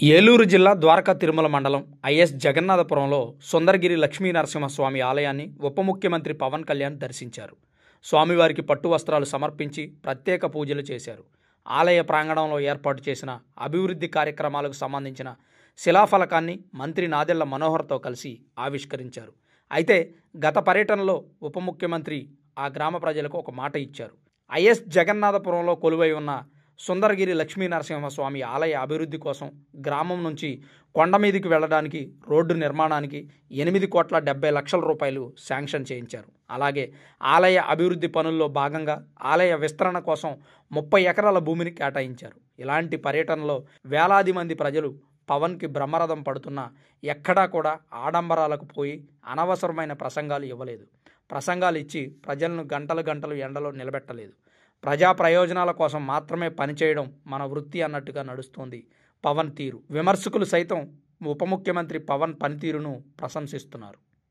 ఏలూరు జిల్లా ద్వారకా తిరుమల మండలం ఐఎస్ జగన్నాథపురంలో సుందరగిరి లక్ష్మీనరసింహస్వామి ఆలయాన్ని ఉప ముఖ్యమంత్రి పవన్ కళ్యాణ్ దర్శించారు. స్వామివారికి పట్టు వస్త్రాలు సమర్పించి ప్రత్యేక పూజలు చేశారు. ఆలయ ప్రాంగణంలో ఏర్పాటు చేసిన అభివృద్ధి కార్యక్రమాలకు సంబంధించిన శిలాఫలకాన్ని మంత్రి నాదెళ్ల మనోహర్తో కలిసి ఆవిష్కరించారు. అయితే గత పర్యటనలో ఉప ముఖ్యమంత్రి ఆ గ్రామ ప్రజలకు ఒక మాట ఇచ్చారు. ఐఎస్ జగన్నాథపురంలో కొలువై ఉన్న సుందరగిరి లక్ష్మీనరసింహస్వామి ఆలయ అభివృద్ధి కోసం గ్రామం నుంచి కొండ మీదికి వెళ్ళడానికి రోడ్డు నిర్మాణానికి 8,70,00,000 రూపాయలు శాంక్షన్ చేయించారు. అలాగే ఆలయ అభివృద్ధి పనుల్లో భాగంగా ఆలయ విస్తరణ కోసం 30 ఎకరాల భూమిని కేటాయించారు. ఇలాంటి పర్యటనలో వేలాది మంది ప్రజలు పవన్కి బ్రహ్మరథం పడుతున్నా ఎక్కడా కూడా ఆడంబరాలకు పోయి అనవసరమైన ప్రసంగాలు ఇవ్వలేదు. ప్రసంగాలు ఇచ్చి ప్రజలను గంటలు ఎండలో నిలబెట్టలేదు. ప్రజా ప్రయోజనాల కోసం మాత్రమే పనిచేయడం మన వృత్తి అన్నట్టుగా నడుస్తోంది పవన్ తీరు. విమర్శకులు సైతం ఉప ముఖ్యమంత్రి పవన్ పనితీరును ప్రశంసిస్తున్నారు.